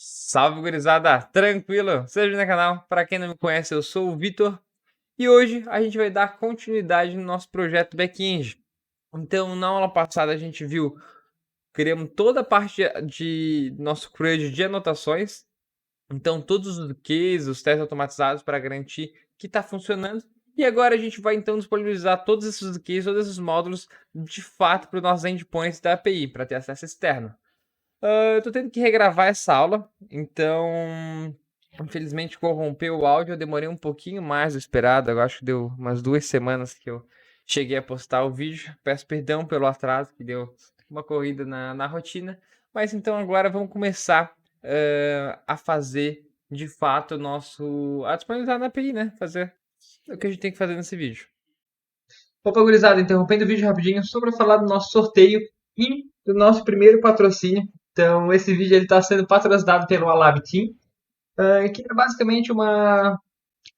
Salve, gurizada! Tranquilo? Seja bem-vindo ao canal. Para quem não me conhece, eu sou o Vitor e hoje a gente vai dar continuidade no nosso projeto Backend. Então, na aula passada a gente viu, criamos toda a parte de nosso CRUD de anotações. Então, todos os cases, os testes automatizados para garantir que está funcionando. E agora a gente vai então disponibilizar todos esses cases, todos esses módulos de fato para os nossos endpoints da API, para ter acesso externo. Eu tô tendo que regravar essa aula, então infelizmente corrompeu o áudio, eu demorei um pouquinho mais do esperado, eu acho que deu umas 2 semanas que eu cheguei a postar o vídeo. Peço perdão pelo atraso, que deu uma corrida na rotina, mas então agora vamos começar a fazer de fato a disponibilizar na API, né? Fazer o que a gente tem que fazer nesse vídeo. Opa, gurizada, interrompendo o vídeo rapidinho, só para falar do nosso sorteio e do nosso primeiro patrocínio. Então, esse vídeo está sendo patrocinado pelo Alab Team, que é basicamente uma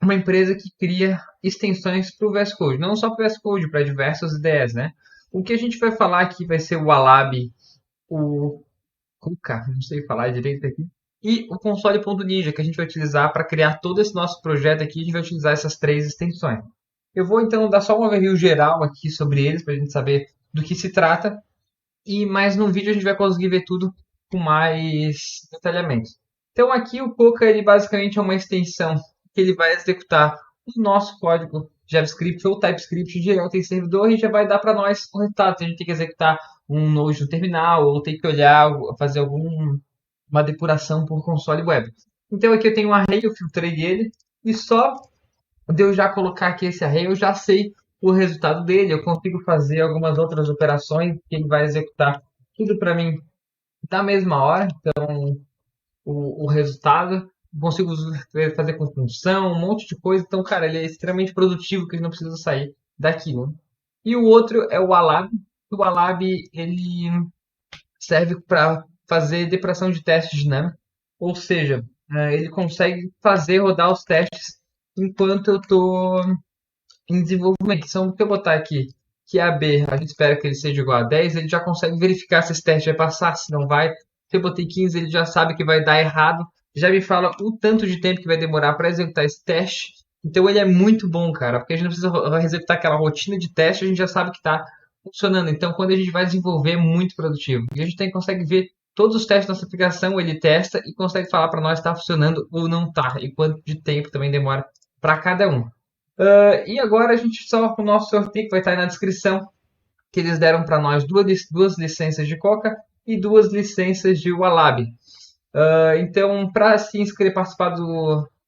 empresa que cria extensões para o VS Code. Não só para o VS Code, para diversas ideias, né? O que a gente vai falar aqui vai ser o Alab, o Kuka, não sei falar direito aqui, e o console.ninja, que a gente vai utilizar para criar todo esse nosso projeto aqui. A gente vai utilizar essas três extensões. Eu vou então dar só um overview geral aqui sobre eles, para a gente saber do que se trata. E mais no vídeo a gente vai conseguir ver tudo com mais detalhamento. Então aqui o Coca ele basicamente é uma extensão que ele vai executar o nosso código JavaScript ou TypeScript direto em servidor e já vai dar para nós o resultado. Se a gente tem que executar um Node no terminal ou tem que olhar, fazer alguma depuração por console web. Então aqui eu tenho um array, eu filtrei ele e só de eu já colocar aqui esse array, eu já sei o resultado dele. Eu consigo fazer algumas outras operações que ele vai executar tudo para mim na mesma hora. Então, o resultado, consigo fazer com função, um monte de coisa. Então, cara, ele é extremamente produtivo, que ele não precisa sair daqui, né? E o outro é o Alab. O Alab, ele serve para fazer depuração de testes dinâmicos, ou seja, ele consegue fazer rodar os testes enquanto eu estou em desenvolvimento. Então, se eu botar aqui que a B, a gente espera que ele seja igual a 10, ele já consegue verificar se esse teste vai passar, se não vai. Se eu botei 15, ele já sabe que vai dar errado. Já me fala o tanto de tempo que vai demorar para executar esse teste. Então ele é muito bom, cara, porque a gente não precisa executar aquela rotina de teste, a gente já sabe que está funcionando. Então quando a gente vai desenvolver, é muito produtivo. E a gente consegue ver todos os testes da nossa aplicação, ele testa e consegue falar para nós se está funcionando ou não está. E quanto de tempo também demora para cada um. E agora a gente só com o nosso sorteio, que vai estar aí na descrição, que eles deram para nós duas licenças de Coca e duas licenças de Wallab. Então, para se inscrever, participar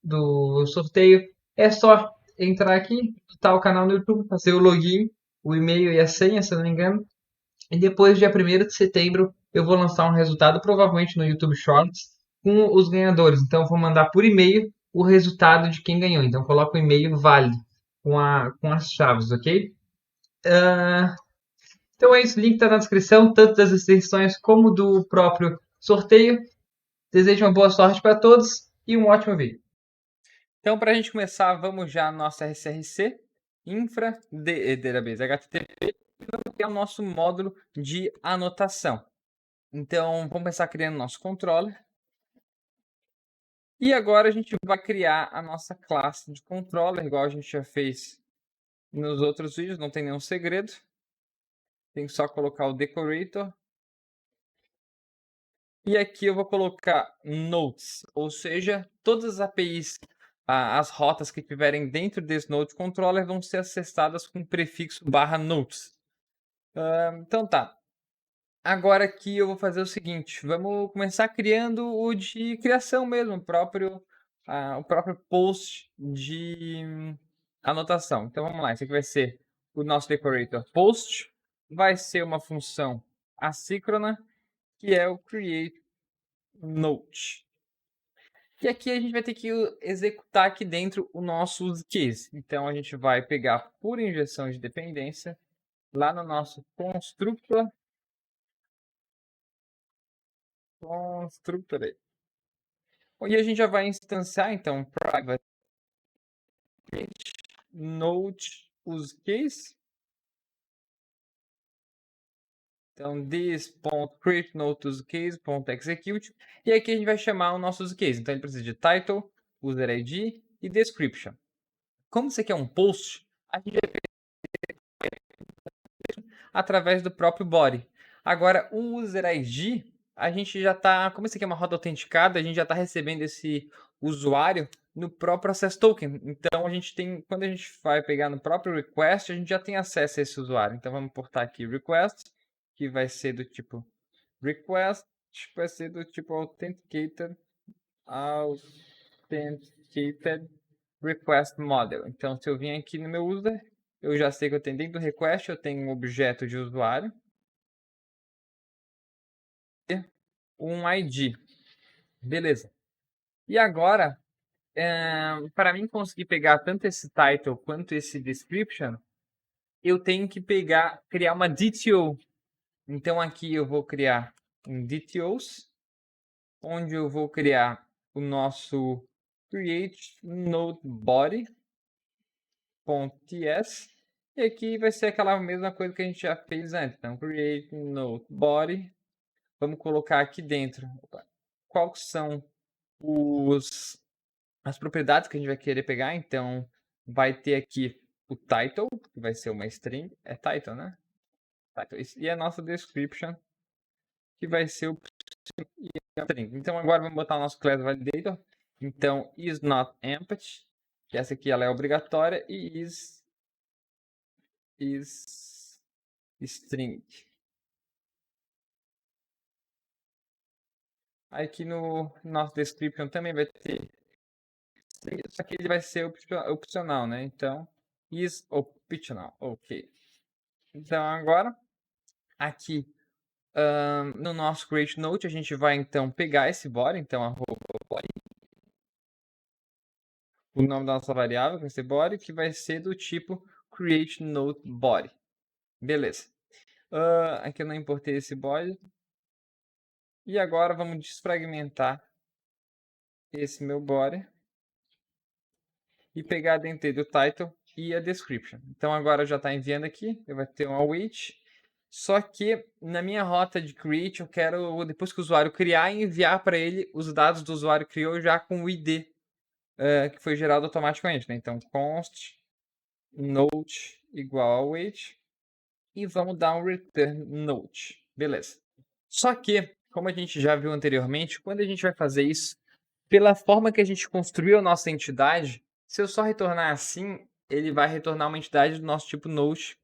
do sorteio, é só entrar aqui, digitar o canal no YouTube, fazer o login, o e-mail e a senha, se eu não me engano. E depois, dia 1º de setembro, eu vou lançar um resultado, provavelmente no YouTube Shorts, com os ganhadores. Então, eu vou mandar por e-mail o resultado de quem ganhou. Então, coloca o e-mail válido com as chaves, ok? Então é isso, o link está na descrição, tanto das extensões como do próprio sorteio. Desejo uma boa sorte para todos e um ótimo vídeo. Então, para a gente começar, vamos já no nosso SRC, Infra Database HTTP, que é o nosso módulo de anotação. Então, vamos começar criando nosso controller. E agora a gente vai criar a nossa classe de controller, igual a gente já fez nos outros vídeos, não tem nenhum segredo. Tem que só colocar o decorator. E aqui eu vou colocar notes, ou seja, todas as APIs, as rotas que estiverem dentro desse node controller vão ser acessadas com o prefixo /notes. Então tá. Agora aqui eu vou fazer o seguinte, vamos começar criando o de criação mesmo, o próprio post de anotação. Então vamos lá, esse aqui vai ser o nosso decorator post, vai ser uma função assíncrona, que é o create note. E aqui a gente vai ter que executar aqui dentro o nosso use case. Então a gente vai pegar por injeção de dependência lá no nosso constructor aí. E a gente já vai instanciar então private node use case. Então, this.createNoteUseCase.execute. E aqui a gente vai chamar o nosso use case. Então, ele precisa de title, user ID e description. Como isso aqui é um post, a gente vai através do próprio body. Agora, o user ID, a gente já está, como isso aqui é uma rota autenticada, a gente já está recebendo esse usuário no próprio access token. Então, a gente tem, quando a gente vai pegar no próprio request, a gente já tem acesso a esse usuário. Então, vamos portar aqui request, que vai ser do tipo request, vai ser do tipo authenticated request model. Então, se eu vim aqui no meu user, eu já sei que eu tenho dentro do request, eu tenho um objeto de usuário, um ID. Beleza. E agora, para mim conseguir pegar tanto esse title quanto esse description, eu tenho que criar uma DTO. Então aqui eu vou criar um DTOs, onde eu vou criar o nosso create node body.ts, e aqui vai ser aquela mesma coisa que a gente já fez antes. Então create node body, vamos colocar aqui dentro quais são as propriedades que a gente vai querer pegar. Então vai ter aqui o title, que vai ser uma string, é title, né? Title. E a nossa description, que vai ser o string. Então agora vamos botar o nosso class validator. Então is not empty, que essa aqui ela é obrigatória, e is string. Aqui no nosso description também vai ter, só que ele vai ser opcional, né? Então is optional, ok. Então agora aqui no nosso create note a gente vai então pegar esse body, então arroba body, o nome da nossa variável vai ser body, que vai ser do tipo create note body. Beleza. Aqui eu não importei esse body. E agora vamos desfragmentar esse meu body e pegar dentro dele o title e a description. Então agora já está enviando aqui, eu vou ter um await. Só que na minha rota de create eu quero, depois que o usuário criar, enviar para ele os dados do usuário que criou já com o ID que foi gerado automaticamente, né? Então const note igual await e vamos dar um return note. Beleza. Só que, como a gente já viu anteriormente, quando a gente vai fazer isso, pela forma que a gente construiu a nossa entidade, se eu só retornar assim, ele vai retornar uma entidade do nosso tipo Node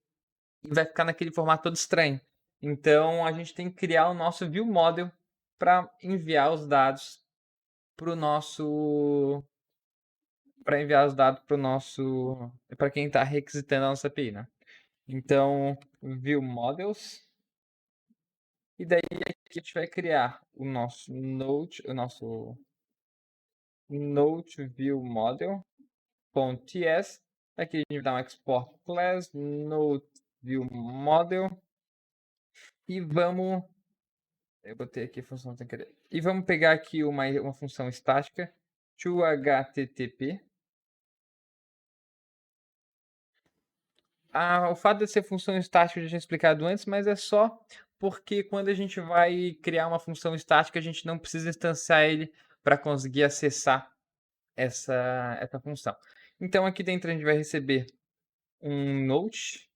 e vai ficar naquele formato todo estranho. Então, a gente tem que criar o nosso view model para enviar os dados para o nosso para quem está requisitando a nossa API, né? Então, view models, e daí aqui a gente vai criar o nosso Node, view model.ts. Aqui a gente vai dar um export class node view model e vamos, eu botei aqui a função sem querer, e vamos pegar aqui uma função estática toHttp. O fato de ser função estática eu já tinha explicado antes, mas é só porque quando a gente vai criar uma função estática, a gente não precisa instanciar ele para conseguir acessar essa função. Então aqui dentro a gente vai receber um note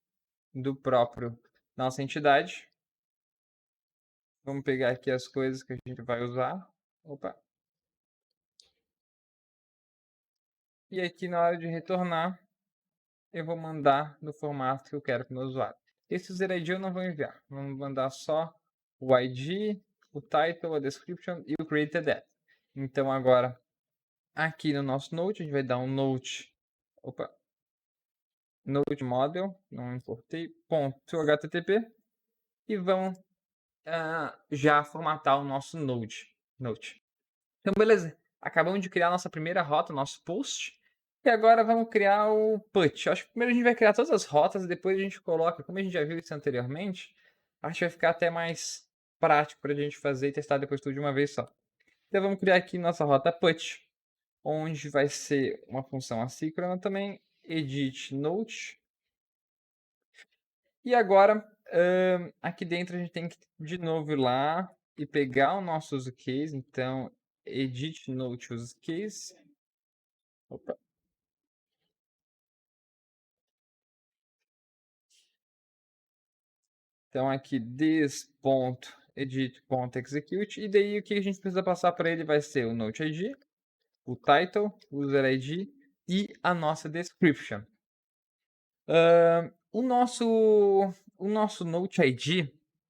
do próprio nossa entidade. Vamos pegar aqui as coisas que a gente vai usar. Opa. E aqui na hora de retornar, eu vou mandar no formato que eu quero para o meu usuário. Esse user ID eu não vou enviar. Vamos mandar só o ID, o title, a description e o created at. Então agora, aqui no nosso node, a gente vai dar um node, node model, não importei, .http, e vamos já formatar o nosso node. Então, beleza. Acabamos de criar a nossa primeira rota, nosso post. E agora vamos criar o put. Acho que primeiro a gente vai criar todas as rotas e depois a gente coloca, como a gente já viu isso anteriormente, acho que vai ficar até mais prático para a gente fazer e testar depois tudo de uma vez só. Então vamos criar aqui nossa rota put, onde vai ser uma função assíncrona também, edit note. E agora Aqui dentro a gente tem que de novo ir lá e pegar o nosso use case. Então, edit note use case. Opa. Então, aqui this.edit.execute. E daí o que a gente precisa passar para ele vai ser o Note ID, o title, user ID e a nossa description. O nosso Note ID,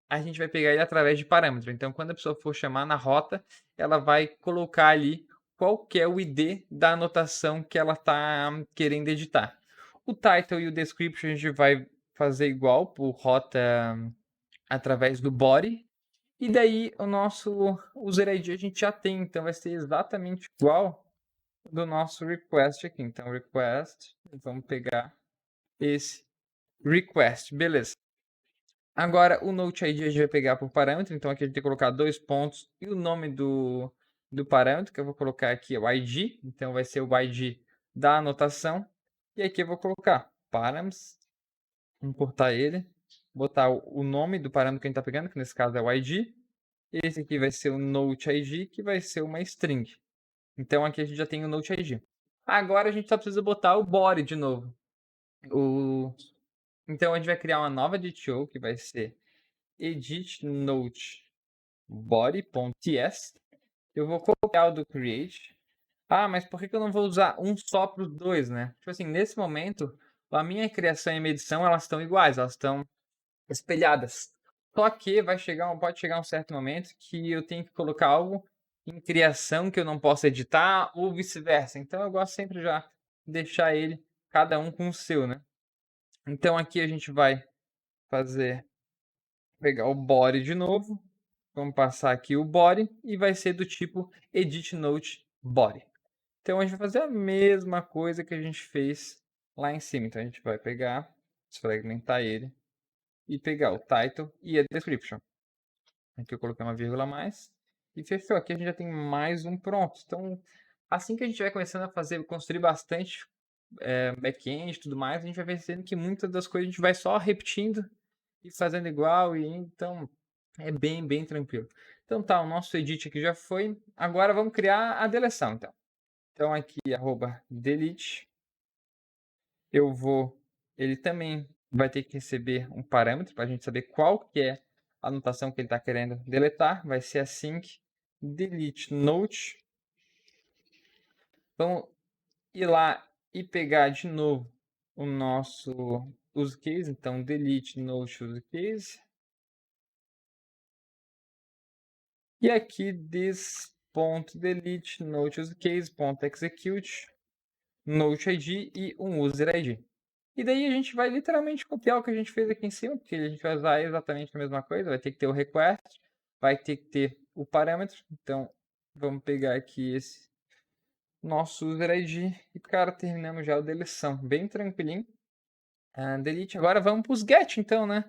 a gente vai pegar ele através de parâmetro. Então, quando a pessoa for chamar na rota, ela vai colocar ali qual que é o ID da anotação que ela está querendo editar. O title e o description a gente vai fazer igual por rota através do body. E daí o nosso user ID a gente já tem, então vai ser exatamente igual do nosso request aqui. Então, request, vamos pegar esse request, beleza. Agora, o Note ID a gente vai pegar por parâmetro, então aqui a gente tem que colocar 2 pontos e o nome do parâmetro, que eu vou colocar aqui é o ID, então vai ser o ID da anotação. E aqui eu vou colocar params, importar ele, botar o nome do parâmetro que a gente está pegando, que nesse caso é o ID. Esse aqui vai ser o Note ID, que vai ser uma string. Então aqui a gente já tem o Note ID. Agora a gente só precisa botar o body de novo. Então a gente vai criar uma nova DTO que vai ser edit note body.ts. Eu vou copiar o do create. Ah, mas por que eu não vou usar um só para os dois, né? Tipo assim, nesse momento, a minha criação e a minha edição, elas estão iguais, elas estão espelhadas. Só que pode chegar um certo momento que eu tenho que colocar algo em criação que eu não posso editar ou vice-versa. Então eu gosto sempre já deixar ele, cada um com o seu, né? Então aqui a gente vai pegar o body de novo. Vamos passar aqui o body e vai ser do tipo edit note body. Então a gente vai fazer a mesma coisa que a gente fez lá em cima. Então a gente vai pegar, desfragmentar ele e pegar o title e a description. Aqui eu coloquei uma vírgula a mais e fechou. Aqui a gente já tem mais um pronto. Então, assim que a gente vai começando a construir bastante back-end e tudo mais, a gente vai percebendo que muitas das coisas a gente vai só repetindo e fazendo igual. E então é bem, bem tranquilo. Então tá, o nosso edit aqui já foi. Agora vamos criar a deleção, então. Então aqui, @delete, ele também vai ter que receber um parâmetro para a gente saber qual que é a anotação que ele está querendo deletar. Vai ser async delete note. Vamos ir lá e pegar de novo o nosso use case. Então, delete note use case. E aqui, this.delete note use case.execute note ID e um user ID. E daí a gente vai literalmente copiar o que a gente fez aqui em cima, porque a gente vai usar exatamente a mesma coisa. Vai ter que ter o request, vai ter que ter o parâmetro. Então, vamos pegar aqui esse nosso user ID e, cara, terminamos já a deleção. Bem tranquilinho. Delete. Agora vamos para os get, então, né?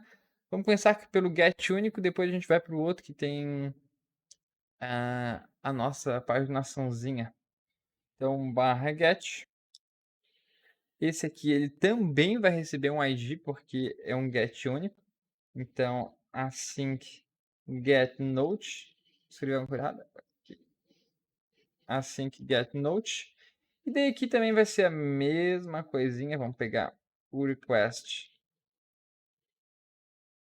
Vamos começar pelo get único, depois a gente vai para o outro que tem a nossa paginaçãozinha. Então, /get. Esse aqui ele também vai receber um ID, porque é um get único. Então, async get note. Escrevi uma coisa errada. Async get note. E daí aqui também vai ser a mesma coisinha. Vamos pegar o request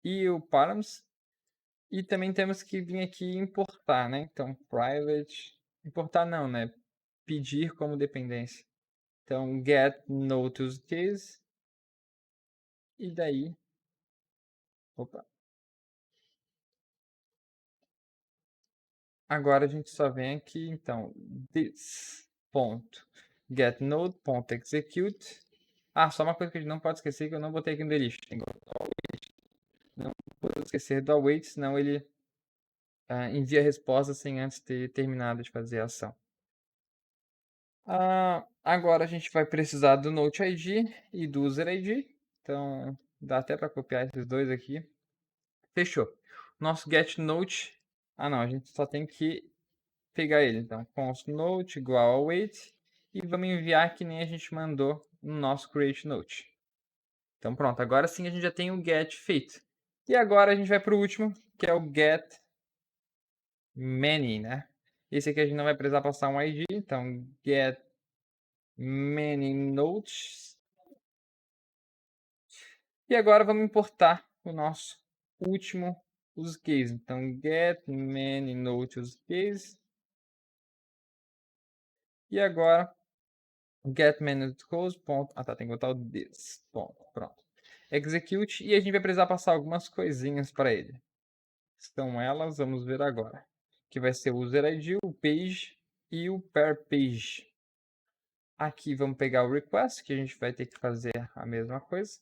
e o params. E também temos que vir aqui importar, né? Então, private. Importar não, né? Pedir como dependência. Então, get note use case. E daí. Opa. Agora a gente só vem aqui, então, this.getNode.execute. Ah, só uma coisa que a gente não pode esquecer que eu não botei aqui no delete. Tem que botar o await. Não pode esquecer do await, senão ele envia a resposta sem antes ter terminado de fazer a ação. Agora a gente vai precisar do Note ID e do User ID. Então, dá até para copiar esses dois aqui. Fechou. Nosso getNote. Não, a gente só tem que pegar ele. Então, const note igual ao await e vamos enviar que nem a gente mandou no nosso create note. Então, pronto. Agora sim a gente já tem o get feito. E agora a gente vai para o último, que é o get many, né? Esse aqui a gente não vai precisar passar um ID, então get many notes. E agora vamos importar o nosso último use case. Então get many notes use case. E agora get many close, ponto. Ah, tá, tem que botar o this, ponto, pronto. Execute, e a gente vai precisar passar algumas coisinhas para ele. São elas, vamos ver agora. Que vai ser o user ID, o page e o per page. Aqui vamos pegar o request, que a gente vai ter que fazer a mesma coisa.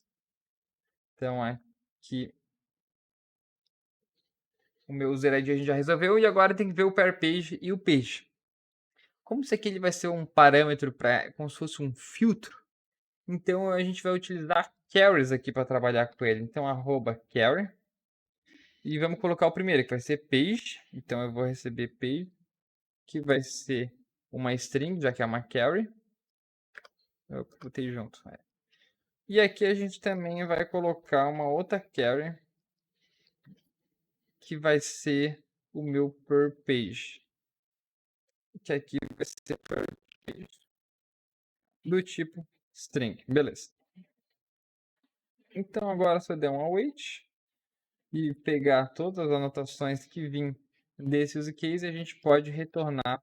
Então aqui o meu user ID a gente já resolveu, e agora tem que ver o per page e o page. Como isso aqui ele vai ser um parâmetro para como se fosse um filtro, então a gente vai utilizar carries aqui para trabalhar com ele. Então @carry. E vamos colocar o primeiro, que vai ser page. Então eu vou receber page, que vai ser uma string, já que é uma carry. Eu botei junto. E aqui a gente também vai colocar uma outra carry, que vai ser o meu per page. Que aqui vai ser per page, do tipo string. Beleza. Então agora se eu der um await e pegar todas as anotações que vim desse use case, a gente pode retornar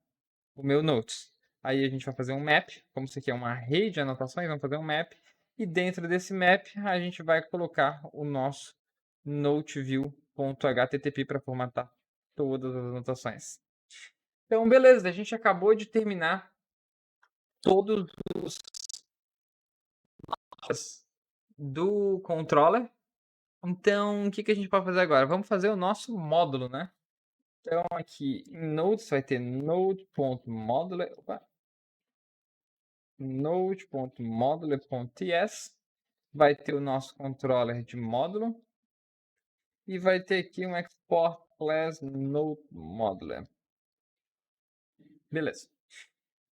o meu notes. Aí a gente vai fazer um map, como isso aqui é uma rede de anotações, vamos fazer um map. E dentro desse map a gente vai colocar o nosso noteview.http para formatar todas as anotações. Então, beleza, a gente acabou de terminar todos os do controller. Então, o que a gente pode fazer agora? Vamos fazer o nosso módulo, né? Então, aqui em Nodes vai ter node.modular.ts, vai ter o nosso controller de módulo e vai ter aqui um export class node modular. Beleza.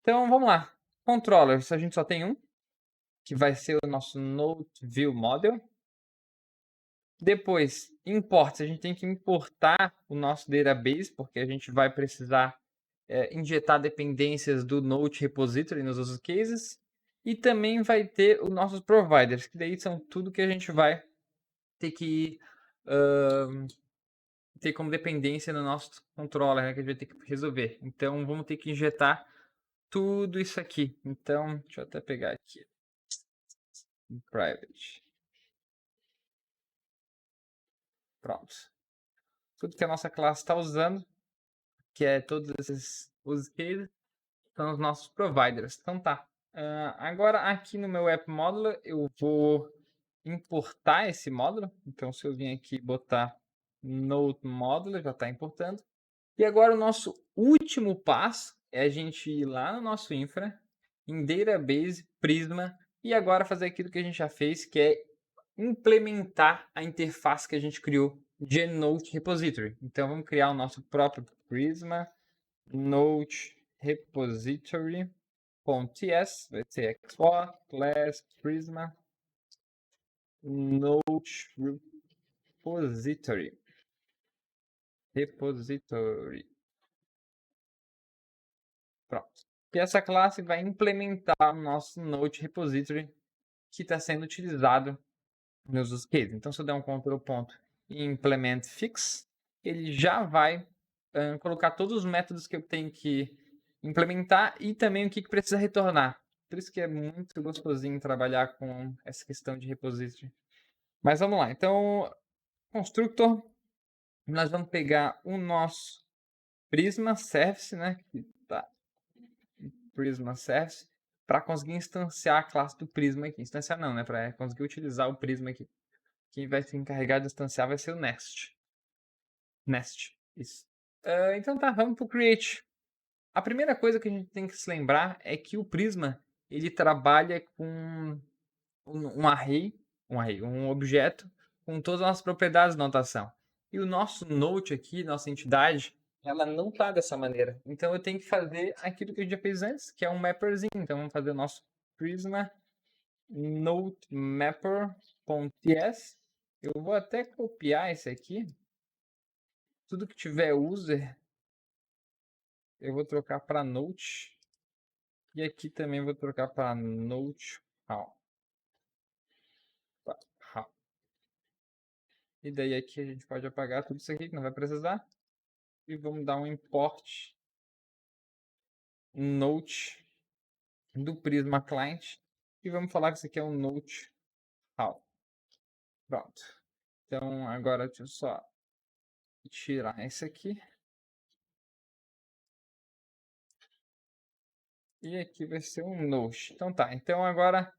Então, vamos lá. Controllers, a gente só tem um, que vai ser o nosso node view model. Depois, imports, a gente tem que importar o nosso database, porque a gente vai precisar injetar dependências do Node repository nos use cases. E também vai ter os nossos providers, que daí são tudo que a gente vai ter que ter como dependência no nosso controller, né, que a gente vai ter que resolver. Então, vamos ter que injetar tudo isso aqui. Então, deixa eu até pegar aqui. Private. Pronto. Tudo que a nossa classe está usando, que é todos esses use cases, são os nossos providers. Então tá. Agora aqui no meu app modular eu vou importar esse módulo. Então se eu vir aqui botar node modular, já está importando. E agora o nosso último passo é a gente ir lá no nosso infra, em database, prisma, e agora fazer aquilo que a gente já fez, que é implementar a interface que a gente criou de Node Repository. Então vamos criar o nosso próprio prisma Node repository.ts, vai ser export class prisma Node repository. Pronto. E essa classe vai implementar o nosso Node repository que está sendo utilizado nos use cases. Então, se eu der um Ctrl ponto e implement fix, ele já vai colocar todos os métodos que eu tenho que implementar e também o que precisa retornar. Por isso que é muito gostosinho trabalhar com essa questão de repository. Mas vamos lá. Então, constructor, nós vamos pegar o nosso Prisma Service, né? Tá. Prisma Service, para conseguir instanciar a classe do Prisma aqui. Instanciar não, né? Para conseguir utilizar o Prisma aqui. Quem vai se encarregar de instanciar vai ser o Nest. Isso. Então tá, vamos para o Create. A primeira coisa que a gente tem que se lembrar é que o Prisma ele trabalha com um objeto com todas as nossas propriedades de notação. E o nosso Note aqui, nossa entidade, ela não está dessa maneira. Então eu tenho que fazer aquilo que a gente já fez antes, que é um mapperzinho. Então vamos fazer o nosso Prisma Note Mapper.ts. Eu vou até copiar esse aqui. Tudo que tiver user, eu vou trocar para Note. E aqui também vou trocar para Note How. E daí aqui a gente pode apagar tudo isso aqui que não vai precisar. E vamos dar um import Note do Prisma Client. E vamos falar que isso aqui é um Note How. Pronto. Então agora deixa eu só tirar esse aqui. E aqui vai ser um Note. Então tá. Então agora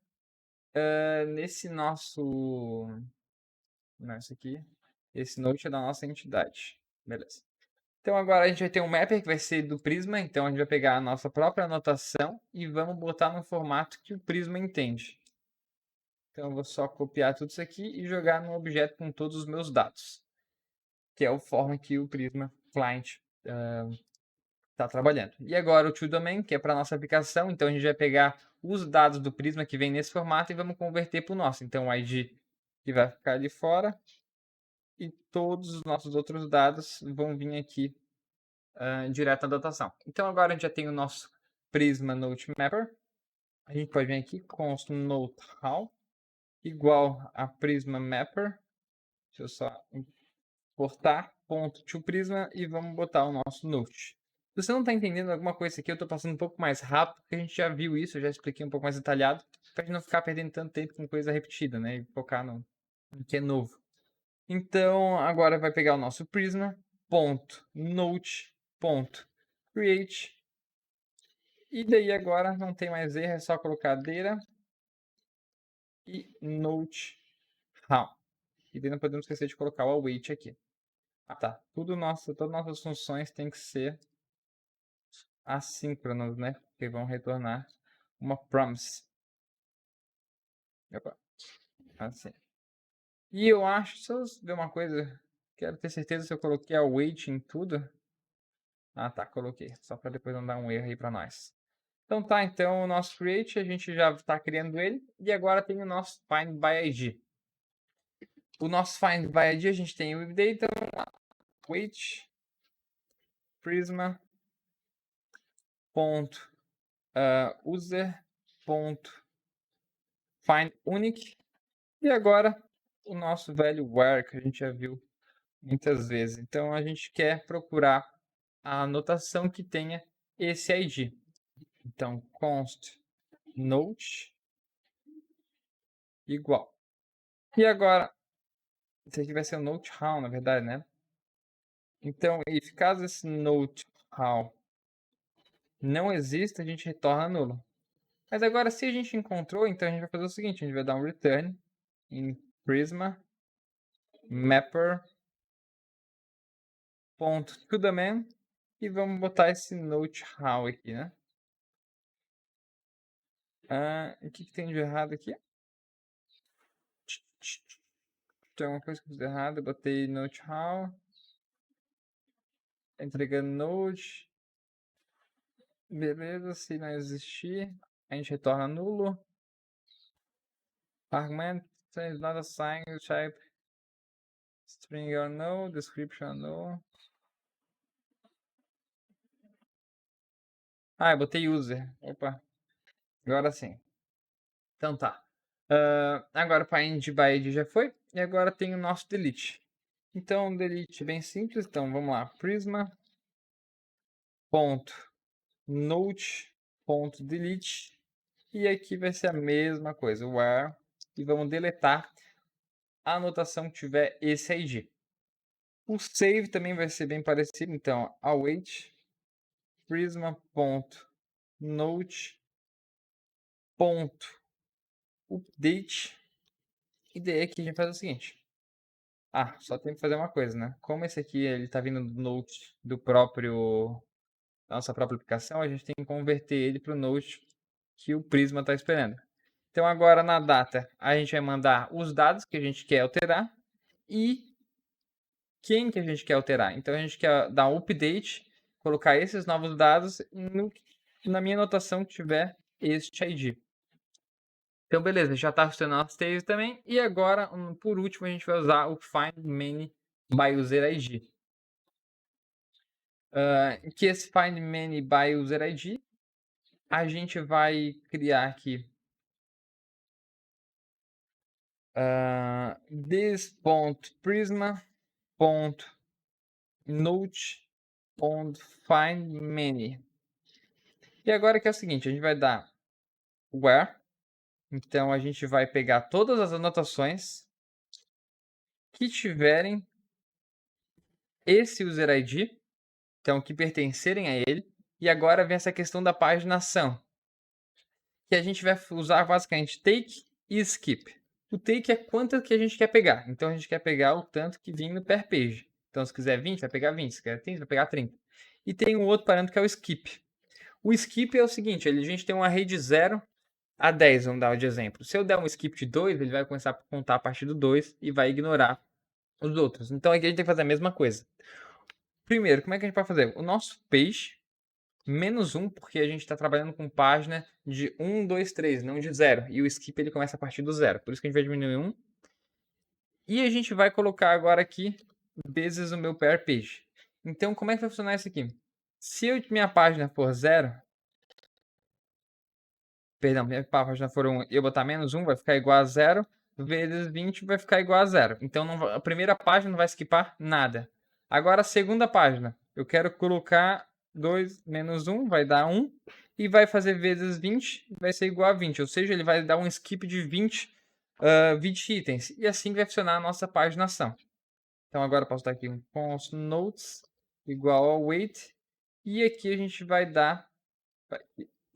nesse nosso... Não, esse aqui. Esse Note é da nossa entidade. Beleza. Então agora a gente vai ter um mapper que vai ser do Prisma. Então a gente vai pegar a nossa própria anotação e vamos botar no formato que o Prisma entende. Então eu vou só copiar tudo isso aqui e jogar no objeto com todos os meus dados. Que é a forma que o Prisma Client está trabalhando. E agora o toDomain, que é para nossa aplicação. Então a gente vai pegar os dados do Prisma que vem nesse formato e vamos converter para o nosso. Então o ID que vai ficar ali fora. E todos os nossos outros dados vão vir aqui direto na dotação. Então agora a gente já tem o nosso Prisma Note Mapper. A gente pode vir aqui, const note how, igual a Prisma Mapper. Deixa eu só importar, ponto to Prisma, e vamos botar o nosso Note. Se você não está entendendo alguma coisa aqui, eu estou passando um pouco mais rápido, porque a gente já viu isso, eu já expliquei um pouco mais detalhado, para a gente não ficar perdendo tanto tempo com coisa repetida, né? E focar no que é novo. Então, agora vai pegar o nosso Prisma, ponto, note, ponto, create. E daí agora não tem mais erro, é só colocar data e note how. E daí não podemos esquecer de colocar o await aqui. Ah, tá. Todas nossas funções têm que ser assíncronas, né? Porque vão retornar uma promise. Opa. Assim. E eu acho, se eu ver uma coisa, quero ter certeza se eu coloquei await em tudo. Ah, tá, coloquei. Só para depois não dar um erro aí para nós. Então tá, então o nosso create, a gente já está criando ele. E agora tem o nosso find by ID. O nosso find by ID, a gente tem o data, wait, prisma, ponto, user, ponto, find unique. E agora o nosso velho where, que a gente já viu muitas vezes. Então a gente quer procurar a anotação que tenha esse ID. Então const note igual. E agora, esse aqui vai ser o note how, na verdade, né? Então, if caso esse note how não exista, a gente retorna nulo. Mas agora, se a gente encontrou, então a gente vai fazer o seguinte, a gente vai dar um return em Prisma mapper ponto toDomain e vamos botar esse note how aqui, né? O que tem de errado aqui? Tem alguma coisa que eu fiz errado, eu botei note how, entregando node, beleza, se não existir, a gente retorna nulo. Argument is not assigned to type string or no, description no. Ah, eu botei user. Opa, agora sim. Então tá. Agora o find by id já foi. E agora tem o nosso delete. Então, delete bem simples. Então, vamos lá. Prisma ponto note ponto delete. E aqui vai ser a mesma coisa. Where. E vamos deletar a anotação que tiver esse ID. O save também vai ser bem parecido. Então, await prisma ponto note ponto update. E daí aqui a gente faz o seguinte. Só tem que fazer uma coisa, né? Como esse aqui ele tá vindo do Note do próprio da nossa própria aplicação, a gente tem que converter ele para o Note que o Prisma está esperando. Então agora na data a gente vai mandar os dados que a gente quer alterar e quem que a gente quer alterar. Então a gente quer dar um update, colocar esses novos dados na minha anotação que tiver este ID. Então, beleza, já está funcionando a stage também. E agora, por último, a gente vai usar o Find Many by User ID. Que esse Find Many by User ID, a gente vai criar aqui this.prisma.note.findMany. E agora que é o seguinte, a gente vai dar where. Então, a gente vai pegar todas as anotações que tiverem esse user ID, então que pertencerem a ele. E agora vem essa questão da paginação, que a gente vai usar basicamente take e skip. O take é quanto que a gente quer pegar. Então, a gente quer pegar o tanto que vem no per page. Então, se quiser 20, vai pegar 20. Se quiser 30, vai pegar 30. E tem um outro parâmetro que é o skip. O skip é o seguinte, a gente tem um array de 0 a 10, vamos dar de exemplo. Se eu der um skip de 2, ele vai começar a contar a partir do 2 e vai ignorar os outros. Então, aqui a gente tem que fazer a mesma coisa. Primeiro, como é que a gente pode fazer? O nosso page, menos 1, porque a gente está trabalhando com página de 1, 2, 3, não de 0. E o skip ele começa a partir do 0. Por isso que a gente vai diminuir 1. E a gente vai colocar agora aqui vezes o meu per page. Então, como é que vai funcionar isso aqui? Se minha página for 0, perdão, minha página for 1 e eu botar menos 1, vai ficar igual a 0, vezes 20 vai ficar igual a 0. Então, a primeira página não vai skipar nada. Agora, a segunda página, eu quero colocar 2 menos 1, vai dar 1, e vai fazer vezes 20, vai ser igual a 20. Ou seja, ele vai dar um skip de 20 itens. E assim vai funcionar a nossa paginação. Então, agora eu posso dar aqui um const notes igual ao weight. E aqui a gente vai dar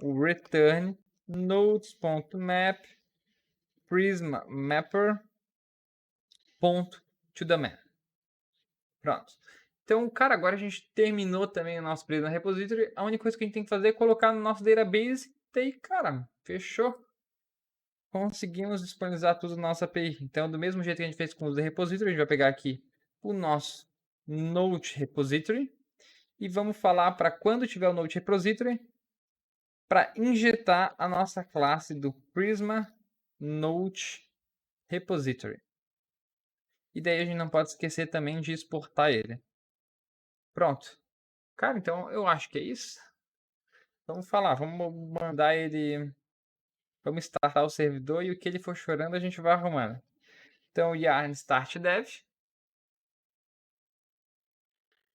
o return notes.map prisma mapper to the map. Pronto. Então, cara, agora a gente terminou também o nosso Prisma Repository. A única coisa que a gente tem que fazer é colocar no nosso database. E aí, cara, fechou. Conseguimos disponibilizar tudo na nossa API. Então, do mesmo jeito que a gente fez com o repository, a gente vai pegar aqui o nosso Node Repository. E vamos falar para quando tiver o Node Repository, para injetar a nossa classe do Prisma Node Repository. E daí a gente não pode esquecer também de exportar ele. Pronto. Cara, então eu acho que é isso. Vamos falar, vamos mandar ele... Vamos startar o servidor e o que ele for chorando a gente vai arrumando. Então, yarn start dev.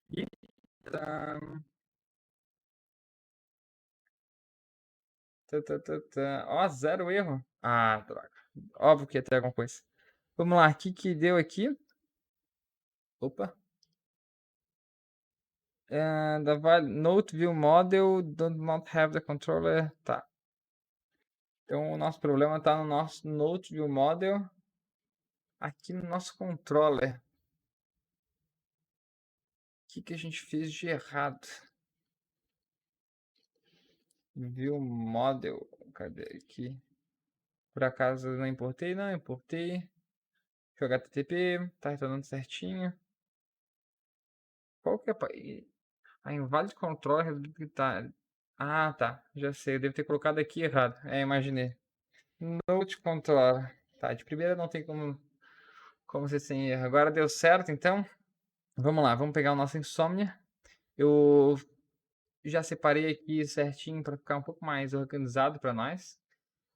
E... Ó, 0 erro. Ah, droga. Óbvio que ia ter alguma coisa. Vamos lá, o que deu aqui? Opa. The note view model do not have the controller. Tá. Então o nosso problema está no nosso note view model. Aqui no nosso controller. O que a gente fez de errado? View model. Cadê aqui? Por acaso eu não importei? Não, importei. HTTP. Tá retornando certinho. Qual que é a invalid controller tá. Ah, tá. Já sei. Eu devo ter colocado aqui errado. Imaginei. Note controller. Tá, de primeira não tem como ser sem erro. Agora deu certo, então. Vamos lá, vamos pegar o nosso Insomnia. Eu já separei aqui certinho para ficar um pouco mais organizado para nós.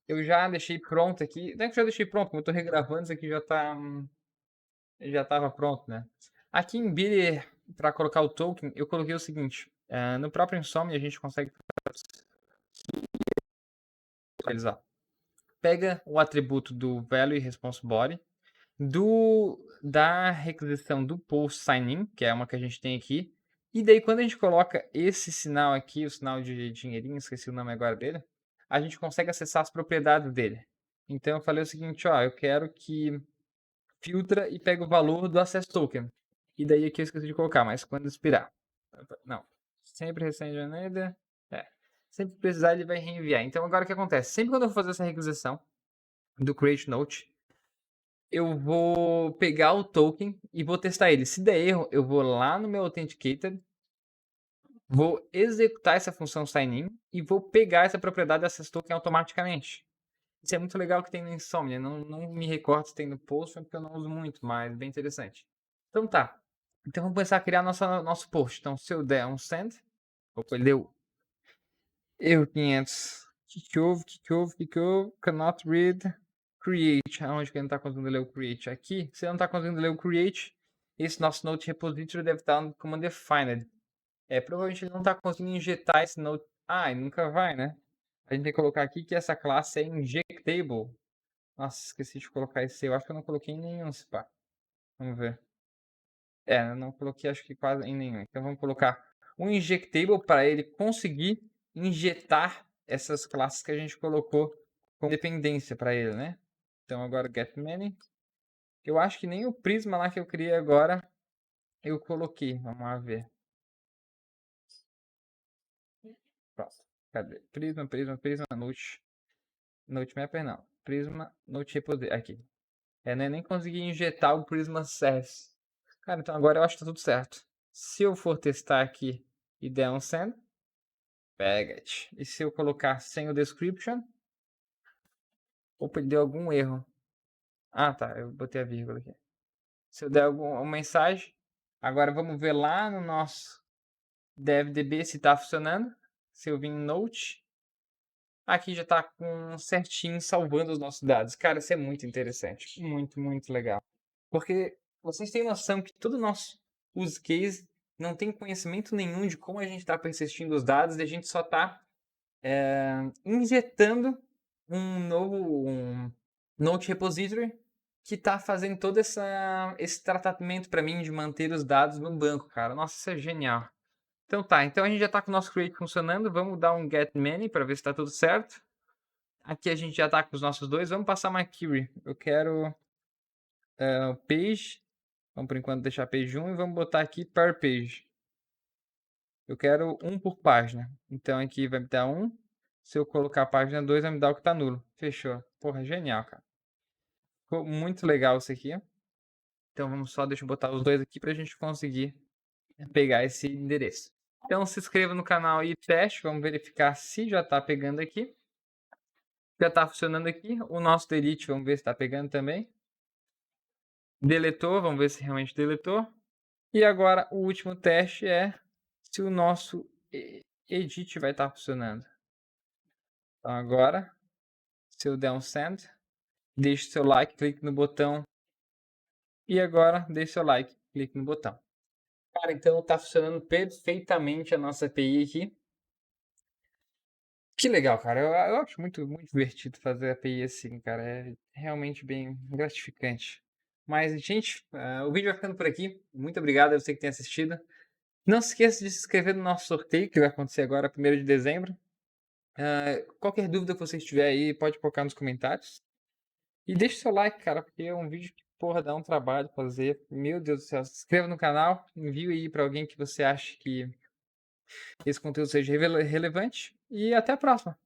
Eu já deixei pronto aqui. Não é que eu já deixei pronto, como eu estou regravando, isso aqui já estava pronto, né? Aqui em Builder, para colocar o token, eu coloquei o seguinte. No próprio Insomnia a gente consegue atualizar. Pega o atributo do value response body, da requisição do post sign-in, que é uma que a gente tem aqui. E daí, quando a gente coloca esse sinal aqui, o sinal de dinheirinho, esqueci o nome agora dele, a gente consegue acessar as propriedades dele. Então, eu falei o seguinte, ó, eu quero que filtra e pega o valor do access token. E daí aqui eu esqueci de colocar, mas quando expirar. Não, sempre recém-janeiro. Sempre precisar ele vai reenviar. Então, agora o que acontece? Sempre quando eu for fazer essa requisição do create note, eu vou pegar o token e vou testar ele. Se der erro, eu vou lá no meu Authenticated, vou executar essa função sign-in e vou pegar essa propriedade dessas token automaticamente. Isso é muito legal que tem no Insomnia. Não me recordo se tem no Postman, porque eu não uso muito, mas bem interessante. Então tá. Então vamos começar a criar nosso post. Então, se eu der um send, opa, ele deu erro 500. Que houve, cannot read, create. Aonde que ele não está conseguindo ler o create? Aqui. Se ele não está conseguindo ler o create, esse nosso Node repository deve estar no command defined. Provavelmente ele não está conseguindo injetar esse Node. Ah, ele nunca vai, né? A gente tem que colocar aqui que essa classe é injectable. Nossa, esqueci de colocar esse. Eu acho que eu não coloquei em nenhum, se pá. Vamos ver. Eu não coloquei acho que quase em nenhum. Então vamos colocar um injectable para ele conseguir injetar essas classes que a gente colocou com dependência para ele, né? Então agora get many. Eu acho que nem o prisma lá que eu criei agora eu coloquei. Vamos lá ver. Pronto. Cadê? Prisma, note. Note mapper não. Prisma, note repository. Aqui. Não é nem conseguir injetar o prisma service. Cara, então agora eu acho que tá tudo certo. Se eu for testar aqui e der um send, pega it. E se eu colocar sem o description, opa, ele deu algum erro. Ah, tá, eu botei a vírgula aqui. Se eu der alguma mensagem, agora vamos ver lá no nosso DevDB se tá funcionando. Se eu vir em Note, aqui já tá com certinho salvando os nossos dados. Cara, isso é muito interessante. Muito, muito legal. Porque vocês têm noção que todo o nosso use case não tem conhecimento nenhum de como a gente está persistindo os dados e a gente só está injetando um Node repository que está fazendo todo esse tratamento para mim de manter os dados no banco, cara. Nossa, isso é genial. Então tá, então a gente já está com o nosso create funcionando. Vamos dar um get many para ver se está tudo certo. Aqui a gente já está com os nossos dois. Vamos passar uma query. Eu quero page. Vamos por enquanto deixar page 1 e vamos botar aqui per page. Eu quero um por página. Então aqui vai me dar 1. Se eu colocar a página 2, vai me dar o que está nulo. Fechou. Porra, genial, cara. Ficou muito legal isso aqui. Então vamos só, deixa eu botar os dois aqui para a gente conseguir pegar esse endereço. Então se inscreva no canal e teste. Vamos verificar se já está pegando aqui. Já está funcionando aqui. O nosso delete, vamos ver se está pegando também. Deletou, vamos ver se realmente deletou. E agora o último teste é se o nosso edit vai estar funcionando. Então agora, se eu der um send, deixe seu like, clique no botão. E agora, deixe seu like, clique no botão. Cara, então está funcionando perfeitamente a nossa API aqui. Que legal, cara. Eu acho muito, muito divertido fazer API assim, cara. É realmente bem gratificante. Mas, gente, o vídeo vai ficando por aqui. Muito obrigado a você que tem assistido. Não se esqueça de se inscrever no nosso sorteio, que vai acontecer agora, 1º de dezembro. Qualquer dúvida que você tiver aí, pode colocar nos comentários. E deixe seu like, cara, porque é um vídeo que, porra, dá um trabalho fazer. Meu Deus do céu. Se inscreva no canal, envie aí para alguém que você acha que esse conteúdo seja relevante. E até a próxima.